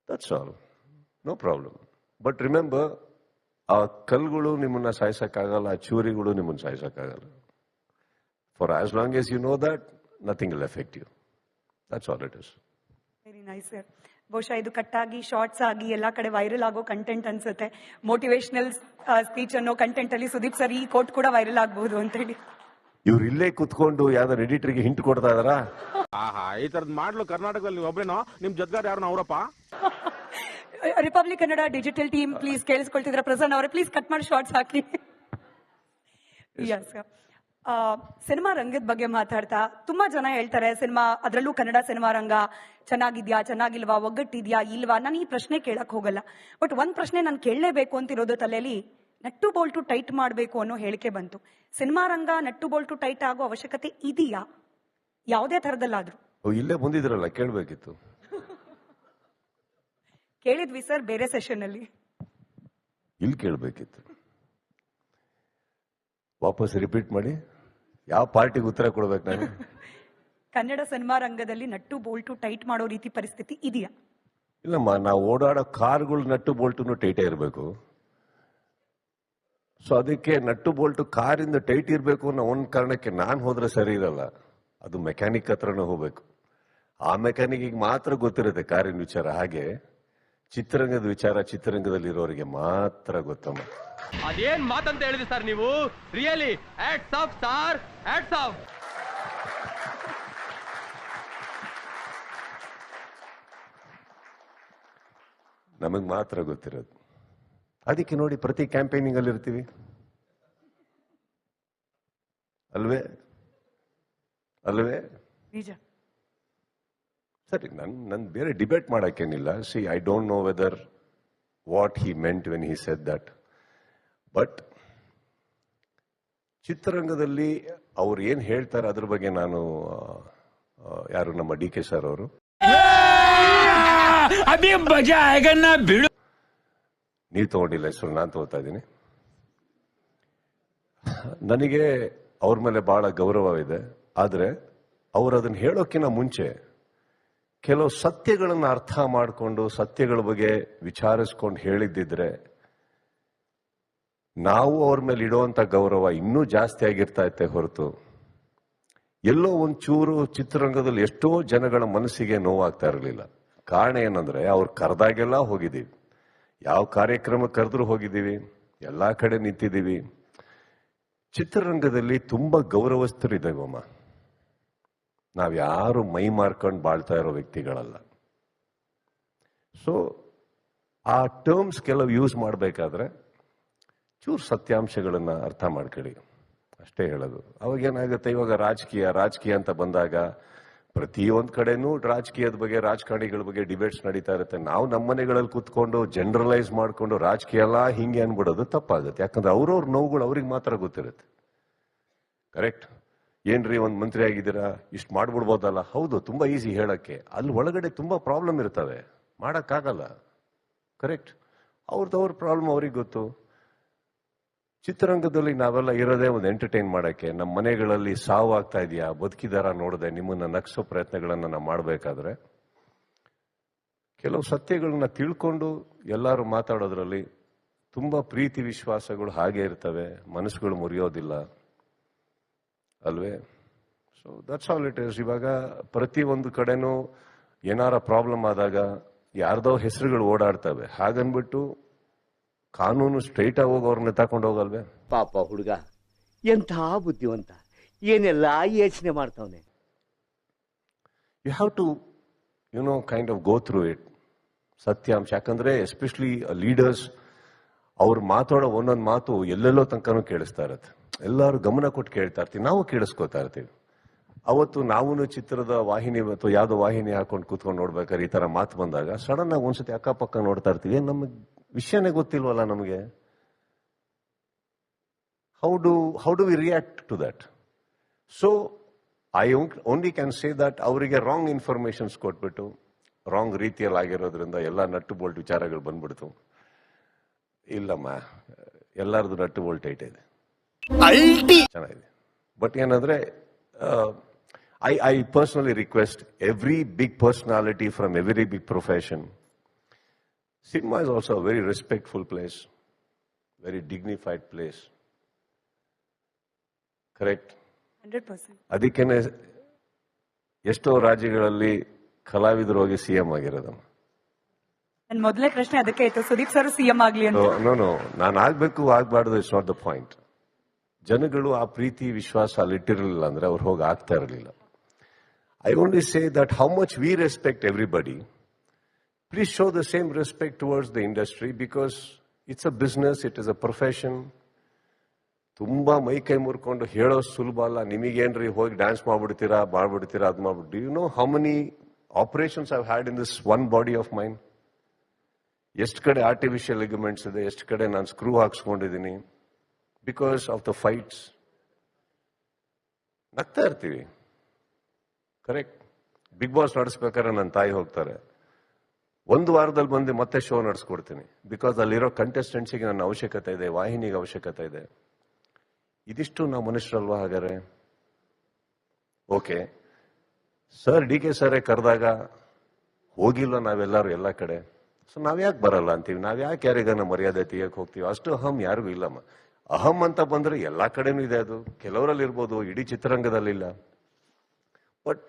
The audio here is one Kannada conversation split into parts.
That's all, no problem. But remember, ಆ ಕಲ್ಗಳು ನಿಮ್ಮನ್ನ ಸಾಯಿಸಕ್ಕಾಗಲ್ಲ, ಆ ಚೂರಿಗಳು ನಿಮ್ಮನ್ನ ಸಾಯಿಸಕ್ಕಾಗಲ್ಲ. For as long as you know that, nothing will effect you. That's all it is. Very nice sir. ಬಹುಶಃ ಇದು ಕಟ್ಟಾಗಿ ಶಾರ್ಟ್ಸ್ ಆಗಿ ಎಲ್ಲಾ ಕಡೆ ವೈರಲ್ ಆಗೋ ಕಂಟೆಂಟ್ ಅನ್ಸುತ್ತೆ. ಮೋಟಿವೇಶನಲ್ ಸ್ಪೀಚ್ ಅನ್ನೋ ಕಂಟೆಂಟ್ ಅಲ್ಲಿ ಸುದೀಪ್ ಸರ್ ಈ ಕೋಟ್ ಕೂಡ ವೈರಲ್ ಆಗಬಹುದು ಅಂತ ಹೇಳಿ. ಇವ್ರು ಇಲ್ಲೇ ಕುತ್ಕೊಂಡು ಯಾವ್ದಾರು ಎಡಿಟರ್ಗೆ ಹಿಂಟ್ ಕೊಡ್ತಾ ಇದಾರಾ? ಆಹಾ, ಈ ತರದ್ ಮಾಡ್ಲು ಕರ್ನಾಟಕದಲ್ಲಿ ಒಬ್ರೇನೋ, ನಿಮ್ ಜೊತೆಗಾರ ಯಾರು ಅವರಪ್ಪ? Republic Kannada digital team please ಕೇಳಿಸ್ಕೊಳ್ತಿದ್ರ ಪ್ರಸನ್ನ ಅವರೇ, ಪ್ಲೀಸ್ ಕಟ್ ಮಾಡಿ ಶಾರ್ಟ್ಸ್ ಹಾಕಿ. ಯಸ್, ಸಿನಿಮಾ ರಂಗದ ಬಗ್ಗೆ ಮಾತಾಡ್ತಾ ತುಂಬಾ ಜನ ಹೇಳ್ತಾರೆ ಸಿನಿಮಾ, ಅದರಲ್ಲೂ ಕನ್ನಡ ಸಿನಿಮಾ ರಂಗ ಚೆನ್ನಾಗಿದ್ಯಾ, ಚೆನ್ನಾಗಿಲ್ವಾ, ಒಗ್ಗಟ್ಟಿದ್ಯಾ ಇಲ್ವಾ. ನಾನು ಈ ಪ್ರಶ್ನೆ ಕೇಳಕ್ ಹೋಗಲ್ಲ. ಬಟ್ ಒಂದ್ ಪ್ರಶ್ನೆ ನಾನು ಕೇಳಲೇಬೇಕು ಅಂತಿರೋದು ತಲೆಯಲ್ಲಿ, ನಟ್ಟು ಬೋಲ್ಟು ಟೈಟ್ ಮಾಡಬೇಕು ಅನ್ನೋ ಹೇಳಿಕೆ ಬಂತು. ಸಿನಿಮಾ ರಂಗ ನಟ್ಟು ಬೋಲ್ಟು ಟೈಟ್ ಆಗೋ ಅವಶ್ಯಕತೆ ಇದೆಯಾ, ಯಾವುದೇ ತರದಲ್ಲಾದ್ರೂ? ಇಲ್ಲೇ ಬಂದಿದ್ರಲ್ಲ, ಕೇಳ್ಬೇಕಿತ್ತು. ಕೇಳಿದ್ವಿ ಸರ್ ಬೇರೆ ಸೆಷನ್ ಅಲ್ಲಿ. ಇಲ್ಲಿ ಕೇಳ್ಬೇಕಿತ್ತು. ವಾಪಸ್ ರಿಪೀಟ್ ಮಾಡಿ. ಯಾವ ಪಾರ್ಟಿಗೆ ಉತ್ತರ ಕೊಡ್ಬೇಕು ನಾನು? ಕನ್ನಡ ಸಿನಿಮಾ ರಂಗದಲ್ಲಿ ನಟ್ಟು ಬೋಲ್ಟು ಟೈಟ್ ಮಾಡೋ ರೀತಿ ಪರಿಸ್ಥಿತಿ ಇದೆಯಾ? ಇಲ್ಲಮ್ಮ, ನಾವು ಓಡಾಡೋ ಕಾರ್ಗಳು ನಟ್ಟು ಬೋಲ್ಟು ಟೈಟೇ ಇರಬೇಕು. ಸೊ ಅದಕ್ಕೆ ನಟ್ಟು ಬೋಲ್ಟು ಕಾರಿಂದ ಟೈಟ್ ಇರಬೇಕು ಅನ್ನೋ ಒಂದ್ ಕಾರಣಕ್ಕೆ ನಾನು ಹೋದ್ರೆ ಸರಿ ಇರಲ್ಲ. ಅದು ಮೆಕ್ಯಾನಿಕ್ ಹತ್ರನೇ ಹೋಗ್ಬೇಕು. ಆ ಮೆಕ್ಯಾನಿಕ್ಗೆ ಮಾತ್ರ ಗೊತ್ತಿರುತ್ತೆ ಕಾರಿನ ವಿಚಾರ. ಹಾಗೆ ಚಿತ್ರರಂಗದ ವಿಚಾರ ಚಿತ್ರರಂಗದಲ್ಲಿರೋರಿಗೆ ಮಾತ್ರ ಗೊತ್ತಮ್ಮ. ಅದೇನ್ ಮಾತಂತ ಹೇಳಿದ್ರಿ ಸರ್ ನೀವು? Really hats off sir, hats off. ನಮಗ್ ಮಾತ್ರ ಗೊತ್ತಿರೋದು. ಅದಕ್ಕೆ ನೋಡಿ ಪ್ರತಿ ಕ್ಯಾಂಪೇನಿಂಗ್ ಅಲ್ಲಿ ಇರ್ತೀವಿ ಅಲ್ವೇ? ನಿಜ ಸರಿ, ನನ್ ಬೇರೆ ಡಿಬೇಟ್ ಮಾಡಕ್ಕೇನಿಲ್ಲ. See, I don't know whether what he meant when he said that. But ಚಿತ್ರರಂಗದಲ್ಲಿ ಅವ್ರು ಏನ್ ಹೇಳ್ತಾರೆ ಅದ್ರ ಬಗ್ಗೆ ನಾನು, ಯಾರು ನಮ್ಮ ಡಿ ಕೆ ಸರ್ ಅವರು, ನೀವು ತಗೊಂಡಿಲ್ಲ ಹೆಸರು, ನಾನು ತಗೋತಾ ಇದ್ದೀನಿ. ನನಗೆ ಅವ್ರ ಮೇಲೆ ಬಹಳ ಗೌರವವಿದೆ. ಆದ್ರೆ ಅವ್ರು ಅದನ್ನ ಹೇಳೋಕ್ಕಿಂತ ಮುಂಚೆ ಕೆಲವು ಸತ್ಯಗಳನ್ನ ಅರ್ಥ ಮಾಡಿಕೊಂಡು ಸತ್ಯಗಳ ಬಗ್ಗೆ ವಿಚಾರಿಸ್ಕೊಂಡು ಹೇಳಿದ್ದಿದ್ರೆ ನಾವು ಅವ್ರ ಮೇಲೆ ಇಡುವಂತ ಗೌರವ ಇನ್ನೂ ಜಾಸ್ತಿ ಆಗಿರ್ತಾ ಇತ್ತೆ ಹೊರತು, ಎಲ್ಲೋ ಒಂಚೂರು ಚಿತ್ರರಂಗದಲ್ಲಿ ಎಷ್ಟೋ ಜನಗಳ ಮನಸ್ಸಿಗೆ ನೋವಾಗ್ತಾ ಇರಲಿಲ್ಲ. ಕಾರಣ ಏನಂದ್ರೆ, ಅವ್ರು ಕರೆದಾಗೆಲ್ಲ ಹೋಗಿದ್ದೀವಿ, ಯಾವ ಕಾರ್ಯಕ್ರಮ ಕರೆದ್ರೂ ಹೋಗಿದ್ದೀವಿ, ಎಲ್ಲಾ ಕಡೆ ನಿಂತಿದ್ದೀವಿ. ಚಿತ್ರರಂಗದಲ್ಲಿ ತುಂಬಾ ಗೌರವಸ್ಥರಿದ್ದೇವಮ್ಮ. ನಾವ್ಯಾರು ಮೈ ಮಾರ್ಕೊಂಡು ಬಾಳ್ತಾ ಇರೋ ವ್ಯಕ್ತಿಗಳಲ್ಲ. ಸೊ ಆ ಟರ್ಮ್ಸ್ ಕೆಲವು ಯೂಸ್ ಮಾಡಬೇಕಾದ್ರೆ ಚೂರು ಸತ್ಯಾಂಶಗಳನ್ನ ಅರ್ಥ ಮಾಡ್ಕೊಳ್ಳಿ, ಅಷ್ಟೇ ಹೇಳೋದು. ಅವಾಗ ಏನಾಗುತ್ತೆ, ಇವಾಗ ರಾಜಕೀಯ ಅಂತ ಬಂದಾಗ ಪ್ರತಿಯೊಂದ್ ಕಡೆನೂ ರಾಜಕೀಯದ ಬಗ್ಗೆ, ರಾಜಕಾರಣಿಗಳ ಬಗ್ಗೆ ಡಿಬೇಟ್ಸ್ ನಡೀತಾ ಇರುತ್ತೆ. ನಾವು ನಮ್ಮ ಮನೆಗಳಲ್ಲಿ ಕುತ್ಕೊಂಡು ಜನರಲೈಸ್ ಮಾಡ್ಕೊಂಡು ರಾಜಕೀಯ ಎಲ್ಲ ಹಿಂಗೆ ಅನ್ಬಿಡೋದು ತಪ್ಪಾಗುತ್ತೆ. ಯಾಕಂದ್ರೆ ಅವ್ರವ್ರ ನೋವುಗಳು ಅವ್ರಿಗೆ ಮಾತ್ರ ಗೊತ್ತಿರುತ್ತೆ. ಕರೆಕ್ಟ್? ಏನ್ರಿ ಒಂದ್ ಮಂತ್ರಿ ಆಗಿದ್ದೀರಾ, ಇಷ್ಟು ಮಾಡ್ಬಿಡ್ಬೋದಲ್ಲ? ಹೌದು, ತುಂಬಾ ಈಸಿ ಹೇಳಕ್ಕೆ. ಅಲ್ಲಿ ಒಳಗಡೆ ತುಂಬಾ ಪ್ರಾಬ್ಲಮ್ ಇರ್ತವೆ, ಮಾಡಕ್ಕಾಗಲ್ಲ. ಕರೆಕ್ಟ್? ಅವ್ರದವ್ರ ಪ್ರಾಬ್ಲಮ್ ಅವ್ರಿಗೆ ಗೊತ್ತು. ಚಿತ್ರರಂಗದಲ್ಲಿ ನಾವೆಲ್ಲ ಇರೋದೇ ಒಂದು ಎಂಟರ್ಟೈನ್ ಮಾಡಕ್ಕೆ. ನಮ್ಮ ಮನೆಗಳಲ್ಲಿ ಸಾವು ಆಗ್ತಾ ಇದೆಯಾ, ಬದುಕಿದಾರ ನೋಡದೆ ನಿಮ್ಮನ್ನ ನಗ್ಸೋ ಪ್ರಯತ್ನಗಳನ್ನ ನಾವು ಮಾಡಬೇಕಾದ್ರೆ ಕೆಲವು ಸತ್ಯಗಳನ್ನ ತಿಳ್ಕೊಂಡು ಎಲ್ಲರೂ ಮಾತಾಡೋದ್ರಲ್ಲಿ ತುಂಬಾ ಪ್ರೀತಿ ವಿಶ್ವಾಸಗಳು ಹಾಗೆ ಇರ್ತವೆ, ಮನಸ್ಸುಗಳು ಮುರಿಯೋದಿಲ್ಲ ಅಲ್ವೇ? So that's all it is. ಇವಾಗ ಪ್ರತಿ ಒಂದು ಕಡೆನೂ ಏನಾರ ಪ್ರಾಬ್ಲಮ್ ಆದಾಗ ಯಾರ್ದೋ ಹೆಸರುಗಳು ಓಡಾಡ್ತವೆ. ಹಾಗನ್ಬಿಟ್ಟು ಕಾನೂನು ಸ್ಟ್ರೈಟ್ ಆಗಿ ಹೋಗಿ ಅವ್ರನ್ನ ತಕೊಂಡು ಹೋಗಲ್ವೇ? ಪಾಪ ಹುಡುಗ ಎಂಥ ಬುದ್ಧಿವಂತ, ಏನೆಲ್ಲ ಯೋಚನೆ ಮಾಡ್ತಾವನೆ. You have to kind of go through it. ಸತ್ಯಾಂಶ. ಯಾಕಂದ್ರೆ ಎಸ್ಪೆಷಲಿ ಲೀಡರ್ಸ್ ಅವ್ರು ಮಾತಾಡೋ ಒಂದೊಂದು ಮಾತು ಎಲ್ಲೆಲ್ಲೋ ತನಕನೂ ಕೇಳಿಸ್ತಾ ಇರತ್ತೆ. ಎಲ್ಲರೂ ಗಮನ ಕೊಟ್ಟು ಕೇಳ್ತಾ ಇರ್ತೀವಿ, ನಾವು ಕೇಳಿಸ್ಕೊತಾ ಇರ್ತೀವಿ. ಅವತ್ತು ನಾವು ಚಿತ್ರದ ವಾಹಿನಿ ಅಥವಾ ಯಾವ್ದೋ ವಾಹಿನಿ ಹಾಕೊಂಡು ಕೂತ್ಕೊಂಡು ನೋಡ್ಬೇಕಾದ್ರೆ ಈ ತರ ಮಾತು ಬಂದಾಗ ಸಡನ್ ಆಗಿ ಒಂದ್ಸತಿ ಅಕ್ಕಪಕ್ಕ ನೋಡ್ತಾ ಇರ್ತೀವಿ, ನಮಗೆ ವಿಷಯನೇ ಗೊತ್ತಿಲ್ವಲ್ಲ ನಮಗೆ. How do we react to that? So I only can say that ಅವರಿಗೆ ರಾಂಗ್ ಇನ್ಫಾರ್ಮೇಶನ್ಸ್ ಕೊಟ್ಬಿಟ್ಟು ರಾಂಗ್ ರೀತಿಯಲ್ಲಿ ಆಗಿರೋದ್ರಿಂದ ಎಲ್ಲ ನಟ್ಟು ಬೋಲ್ಟ್ ವಿಚಾರಗಳು ಬಂದ್ಬಿಡ್ತು. ಇಲ್ಲಮ್ಮ, ಎಲ್ಲರದು ನಟ್ಟು ಬೋಲ್ಟ್ ಐಟ್ ಇದೆ, ಚೆನ್ನಾಗಿದೆ. ಬಟ್ ಏನಂದ್ರೆ I personally request every big personality from every big profession Cinema is also a very respectful place, very dignified place. Correct? 100%. ಅದಕ್ಕೇನೆ ಎಷ್ಟೋ ರಾಜ್ಯಗಳಲ್ಲಿ ಕಲಾವಿದರು ಹೋಗಿ CM ಆಗಿರೋದಮ್ಮ. ನನ್ನ ಮೊದಲನೇ ಪ್ರಶ್ನೆ ಅದಕ್ಕೆ ಇತ್ತು, ಸುದೀಪ್ ಸರ್ CM ಆಗ್ಲಿ ಅಂತ. ನೋ ನಾನು ಆಗ್ಬೇಕು ಆಗ್ಬಾರ್ದು, ಇಟ್ಸ್ ನಾಟ್ ದ ಪಾಯಿಂಟ್. ಜನಗಳು ಆ ಪ್ರೀತಿ ವಿಶ್ವಾಸ ಅಲ್ಲಿಟ್ಟಿರಲಿಲ್ಲ ಅಂದ್ರೆ ಅವ್ರು ಹೋಗಿ ಆಗ್ತಾ ಇರಲಿಲ್ಲ. I only say that how much we respect everybody, please show the same respect towards the industry, because it's a business, it is a profession. ತುಂಬಾ ಮೈ ಕೈ ಮುರ್ಕೊಂಡು ಹೇಳೋ ಸುಲಭ ಅಲ್ಲ. ನಿಮಗೇನ್ರಿ ಹೋಗಿ ಡ್ಯಾನ್ಸ್ ಮಾಡ್ಬಿಡ್ತೀರಾ ಅದು ಮಾಡ್ಬಿಟ್ಟು, do you know how many operations I've had in this one body of mine? ಎಷ್ಟು ಕಡೆ ಆರ್ಟಿಫಿಷಿಯಲ್ ಲಿಗಮೆಂಟ್ಸ್ ಇದೆ, ಎಷ್ಟು ಕಡೆ ನಾನು ಸ್ಕ್ರೂ ಹಾಕ್ಸ್ಕೊಂಡಿದ್ದೀನಿ ಬಿಕಾಸ್ ಆಫ್ ದ ಫೈಟ್ಸ್. ನಗ್ತಾ ಇರ್ತೀವಿ, ಕರೆಕ್ಟ್. ಬಿಗ್ ಬಾಸ್ ನಡೆಸ್ಬೇಕಾದ್ರೆ ನನ್ನ ತಾಯಿ ಹೋಗ್ತಾರೆ, ಒಂದು ವಾರದಲ್ಲಿ ಬಂದು ಮತ್ತೆ ಶೋ ನಡೆಸ್ಕೊಡ್ತೀನಿ, ಬಿಕಾಸ್ ಅಲ್ಲಿರೋ ಕಂಟೆಸ್ಟೆಂಟ್ಸಿಗೆ ನನ್ನ ಅವಶ್ಯಕತೆ ಇದೆ, ವಾಹಿನಿಗೆ ಅವಶ್ಯಕತೆ ಇದೆ. ಇದಿಷ್ಟು ನಾವು ಮನುಷ್ಯರಲ್ವಾ? ಹಾಗಾದ್ರೆ ಓಕೆ, ಸರ್ DK ಸರೇ ಕರೆದಾಗ ಹೋಗಿಲ್ಲ ನಾವೆಲ್ಲರೂ ಎಲ್ಲ ಕಡೆ, ಸೊ ನಾವ್ಯಾಕೆ ಬರಲ್ಲ ಅಂತೀವಿ? ನಾವ್ಯಾಕೆ ಯಾರಿಗಾನ ಮರ್ಯಾದೆ ತೆಗಿಯಕ್ಕೆ ಹೋಗ್ತೀವಿ? ಅಷ್ಟು ಅಹಂ ಯಾರಿಗೂ ಇಲ್ಲಮ್ಮ. ಅಹಂ ಅಂತ ಬಂದ್ರೆ ಎಲ್ಲಾ ಕಡೆನೂ ಇದೆ, ಅದು ಕೆಲವರಲ್ಲಿ ಇರ್ಬೋದು, ಇಡೀ ಚಿತ್ರರಂಗದಲ್ಲಿಲ್ಲ. ಬಟ್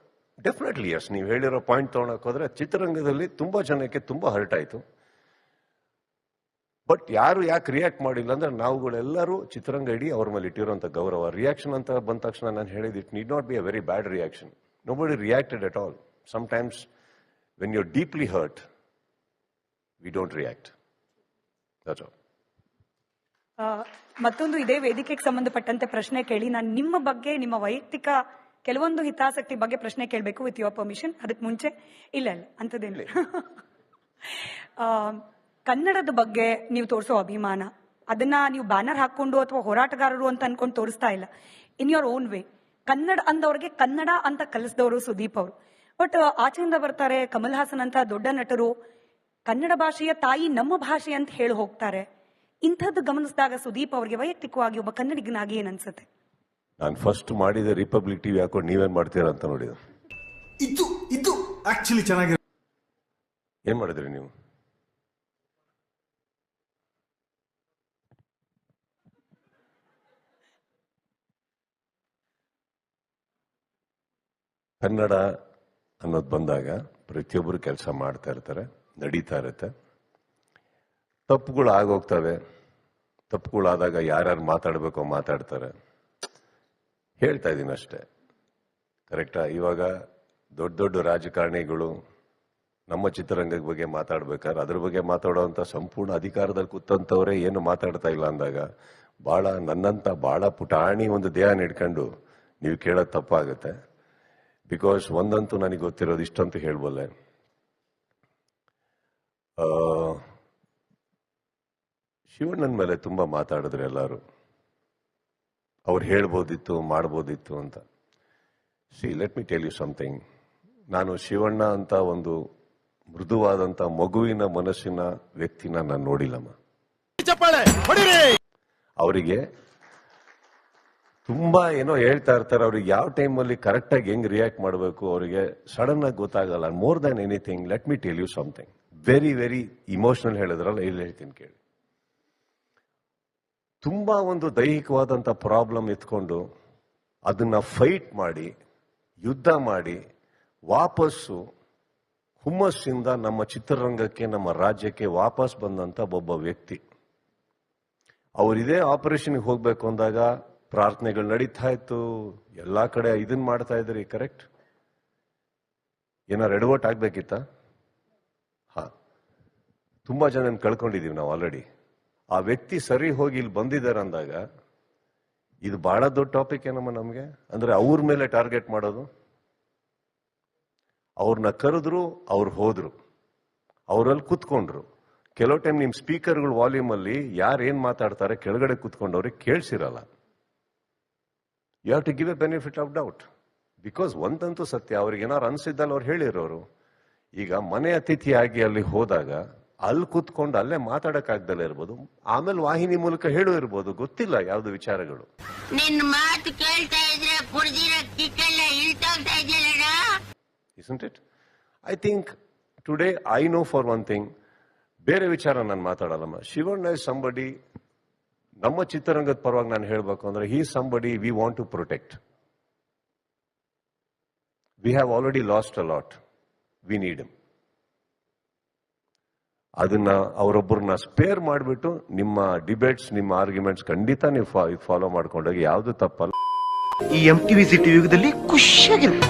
ಡೆಫಿನೆಟ್ಲಿ ಎಸ್, ನೀವು ಹೇಳಿರೋ ಪಾಯಿಂಟ್ ತಗೊಳಕ್ ಹೋದ್ರೆ ಚಿತ್ರರಂಗದಲ್ಲಿ ತುಂಬಾ ಜನಕ್ಕೆ ತುಂಬಾ ಹರ್ಟ್ ಆಯ್ತು. ಬಟ್ ಯಾರು ಯಾಕೆ ರಿಯಾಕ್ಟ್ ಮಾಡಿಲ್ಲ ಅಂದ್ರೆ ನಾವುಗಳೆಲ್ಲರೂ ಚಿತ್ರರಂಗ ಇಡೀ ಅವ್ರ ಮೇಲೆ ಇಟ್ಟಿರುವಂತ ಗೌರವ. ರಿಯಾಕ್ಷನ್ ಅಂತ ಬಂದ ತಕ್ಷಣ ನಾನು ಹೇಳಿದ್, it need not be a very bad reaction. Nobody reacted at all. Sometimes when you are deeply hurt, we don't react. That's all. ಮತ್ತೊಂದು ಇದೇ ವೇದಿಕೆಗೆ ಸಂಬಂಧಪಟ್ಟಂತೆ ಪ್ರಶ್ನೆ ಕೇಳಿ, ನಾನು ನಿಮ್ಮ ಬಗ್ಗೆ, ನಿಮ್ಮ ವೈಯಕ್ತಿಕ ಕೆಲವೊಂದು ಹಿತಾಸಕ್ತಿ ಬಗ್ಗೆ ಪ್ರಶ್ನೆ ಕೇಳಬೇಕು, ವಿತ್ ಯುವರ್ ಪರ್ಮಿಷನ್. ಅದಕ್ಕೆ ಮುಂಚೆ ಇಲ್ಲ ಅಂತದೇನಿಲ್ಲ. ಕನ್ನಡದ ಬಗ್ಗೆ ನೀವು ತೋರಿಸೋ ಅಭಿಮಾನ, ಅದನ್ನ ನೀವು ಬ್ಯಾನರ್ ಹಾಕೊಂಡು ಅಥವಾ ಹೋರಾಟಗಾರರು ಅಂತ ಅನ್ಕೊಂಡು ತೋರಿಸ್ತಾ ಇಲ್ಲ. In your own way Kannada ಅಂದವ್ರಿಗೆ ಕನ್ನಡ ಅಂತ ಕಲಿಸಿದವರು ಸುದೀಪ್ ಅವರು. ಬಟ್ ಆಚೆಯಿಂದ ಬರ್ತಾರೆ ಕಮಲ್ ಹಾಸನ್ ಅಂತ ದೊಡ್ಡ ನಟರು, ಕನ್ನಡ ಭಾಷೆಯ ತಾಯಿ ನಮ್ಮ ಭಾಷೆ ಅಂತ ಹೇಳಿ ಹೋಗ್ತಾರೆ. ಇಂಥದ್ದು ಗಮನಿಸಿದಾಗ ಸುದೀಪ್ ಅವರಿಗೆ ವೈಯಕ್ತಿಕವಾಗಿ ಒಬ್ಬ ಕನ್ನಡಿಗನಾಗಿ ಏನ್ ಅನ್ಸುತ್ತೆ? ನಾನು ಫಸ್ಟ್ ಮಾಡಿದ ರಿಪಬ್ಲಿಕ್ ಟಿವಿ ಹಾಕೊಂಡು ನೀವೇನ್ ಮಾಡ್ತೀರಾ ಅಂತ ನೋಡಿದ. ಇದು ಆಕ್ಚುಲಿ ಚೆನ್ನಾಗಿ ಏನ್ ಮಾಡಿದ್ರಿ ನೀವು? ಕನ್ನಡ ಅನ್ನೋದು ಬಂದಾಗ ಪ್ರತಿಯೊಬ್ಬರು ಕೆಲಸ ಮಾಡ್ತಾ ಇರ್ತಾರೆ, ನಡೀತಾ ಇರುತ್ತೆ, ತಪ್ಪುಗಳು ಆಗೋಗ್ತವೆ. ತಪ್ಪುಗಳಾದಾಗ ಯಾರ್ಯಾರು ಮಾತಾಡಬೇಕೋ ಮಾತಾಡ್ತಾರೆ. ಹೇಳ್ತಾ ಇದ್ದೀನಿ ಅಷ್ಟೇ, ಕರೆಕ್ಟಾ? ಇವಾಗ ದೊಡ್ಡ ದೊಡ್ಡ ರಾಜಕಾರಣಿಗಳು ನಮ್ಮ ಚಿತ್ರರಂಗದ ಬಗ್ಗೆ ಮಾತಾಡ್ಬೇಕಾದ್ರೆ ಅದ್ರ ಬಗ್ಗೆ ಮಾತಾಡೋವಂಥ ಸಂಪೂರ್ಣ ಅಧಿಕಾರದಲ್ಲಿ ಕೂತಂತವ್ರೆ ಏನು ಮಾತಾಡ್ತಾ ಇಲ್ಲ ಅಂದಾಗ ನನ್ನಂತ ಬಹಳ ಪುಟಾಣಿ ಒಂದು ದೇಹ ಹಿಡ್ಕೊಂಡು ನೀವು ಕೇಳೋದು ತಪ್ಪಾಗುತ್ತೆ. ಬಿಕಾಸ್ ಒಂದಂತೂ ನನಗೆ ಗೊತ್ತಿರೋದು ಇಷ್ಟಂತೂ ಹೇಳ್ಬಲ್ಲೆ, ಶಿವಣ್ಣನ ಮೇಲೆ ತುಂಬಾ ಮಾತಾಡಿದ್ರೆ ಎಲ್ಲರೂ, ಅವ್ರು ಹೇಳ್ಬೋದಿತ್ತು ಮಾಡ್ಬೋದಿತ್ತು ಅಂತ. See, let me tell you something. ನಾನು ಶಿವಣ್ಣ ಅಂತ ಒಂದು ಮೃದುವಾದಂತ ಮಗುವಿನ ಮನಸ್ಸಿನ ವ್ಯಕ್ತಿನ ನಾನು ನೋಡಿಲ್ಲಮ್ಮ. ಅವರಿಗೆ ತುಂಬಾ ಏನೋ ಹೇಳ್ತಾ ಇರ್ತಾರೆ, ಅವ್ರಿಗೆ ಯಾವ ಟೈಮಲ್ಲಿ ಕರೆಕ್ಟಾಗಿ ಹೆಂಗ್ ರಿಯಾಕ್ಟ್ ಮಾಡಬೇಕು ಅವರಿಗೆ ಸಡನ್ ಆಗಿ ಗೊತ್ತಾಗಲ್ಲ. More than anything, let me tell you something very very emotional. ಹೇಳಿದ್ರಲ್ಲ, ಇಲ್ಲಿ ಹೇಳ್ತೀನಿ ಕೇಳಿ. ತುಂಬಾ ಒಂದು ದೈಹಿಕವಾದಂತ ಪ್ರಾಬ್ಲಮ್ ಎತ್ಕೊಂಡು ಅದನ್ನ ಫೈಟ್ ಮಾಡಿ ಯುದ್ಧ ಮಾಡಿ ವಾಪಸ್ಸು ಹುಮ್ಮಸ್ಸಿಂದ ನಮ್ಮ ಚಿತ್ರರಂಗಕ್ಕೆ, ನಮ್ಮ ರಾಜ್ಯಕ್ಕೆ ವಾಪಸ್ ಬಂದಂತ ಒಬ್ಬ ವ್ಯಕ್ತಿ. ಅವರಿದೇ ಆಪರೇಷನ್ಗೆ ಹೋಗ್ಬೇಕು ಅಂದಾಗ ಪ್ರಾರ್ಥನೆಗಳು ನಡೀತಾ ಇತ್ತು, ಎಲ್ಲಾ ಕಡೆ ಇದನ್ ಮಾಡ್ತಾ ಇದ್ರಿ, ಕರೆಕ್ಟ್? ಏನಾರು ಎಡವಟ್ ಆಗ್ಬೇಕಿತ್ತ? ತುಂಬಾ ಜನ ಕಳ್ಕೊಂಡಿದೀವಿ ನಾವು ಆಲ್ರೆಡಿ. ಆ ವ್ಯಕ್ತಿ ಸರಿ ಹೋಗಿ ಇಲ್ಲಿ ಬಂದಿದ್ದಾರೆ ಅಂದಾಗ ಇದು ಬಹಳ ದೊಡ್ಡ ಟಾಪಿಕ್ ಏನಮ್ಮ ನಮ್ಗೆ. ಅಂದ್ರೆ ಅವ್ರ ಮೇಲೆ ಟಾರ್ಗೆಟ್ ಮಾಡೋದು. ಅವ್ರನ್ನ ಕರೆದ್ರು, ಅವ್ರು ಹೋದ್ರು, ಅವರಲ್ಲಿ ಕುತ್ಕೊಂಡ್ರು. ಕೆಲವು ಟೈಮ್ ನಿಮ್ ಸ್ಪೀಕರ್ಗಳು ವಾಲ್ಯೂಮ್ ಅಲ್ಲಿ ಯಾರು ಏನ್ ಮಾತಾಡ್ತಾರೆ ಕೆಳಗಡೆ ಕುತ್ಕೊಂಡವ್ರಿಗೆ ಕೇಳಿಸಿರಲ್ಲ. You have to give a benefit of doubt. Because ಒಂದಂತೂ ಸತ್ಯ, ಅವ್ರಿಗೆ ಏನಾರು ಅನ್ಸಿದ್ದಲ್ಲ ಅವ್ರು ಹೇಳಿರೋರು. ಈಗ ಮನೆ ಅತಿಥಿಯಾಗಿ ಅಲ್ಲಿ ಹೋದಾಗ ಅಲ್ಲಿ ಕುತ್ಕೊಂಡು ಅಲ್ಲೇ ಮಾತಾಡಕ್ಕಾಗ್ದಲ್ಲೇ ಇರ್ಬೋದು, ಆಮೇಲೆ ವಾಹಿನಿ ಮೂಲಕ ಹೇಳು ಇರ್ಬೋದು, ಗೊತ್ತಿಲ್ಲ ಯಾವ್ದು ವಿಚಾರಗಳು. ನಿನ್ನ ಮಾತು ಕೇಳ್ತಾ ಇದ್ರೆ ಕುಡ್ದಿರೋ ಕಿಕ್ಕೆಲ್ಲ ಇಳ್ತೋಗ್ತಾ ಇದೆಯಲ್ಲ. Isn't it? I think today I know for one thing, ಬೇರೆ ವಿಚಾರ ನಾನು ಮಾತಾಡಲ್ಲಮ್ಮ. ಶಿವಣ್ಣ ಇಸ್ ಸಂಬಡಿ, ನಮ್ಮ ಚಿತ್ರರಂಗದ ಪರವಾಗಿ ನಾನು ಹೇಳಬೇಕು ಅಂದ್ರೆ he somebody we want to protect. We have already lost a lot, we need him. ಅದನ್ನ ಅವರೊಬ್ಬರನ್ನ ಸ್ಪೇರ್ ಮಾಡಿಬಿಟ್ಟು ನಿಮ್ಮ ಡಿಬೇಟ್ಸ್, ನಿಮ್ಮ ಆರ್ಗ್ಯುಮೆಂಟ್ಸ್ ಖಂಡಿತ ನೀವು ಫಾಲೋ ಮಾಡ್ಕೊಂಡೋಗಿ ಯಾವುದು ತಪ್ಪಲ್ಲ. ಈ MTV ಸಿಟಿ ಯುಗದಲ್ಲಿ ಖುಷಿಯಾಗಿರುತ್ತೆ.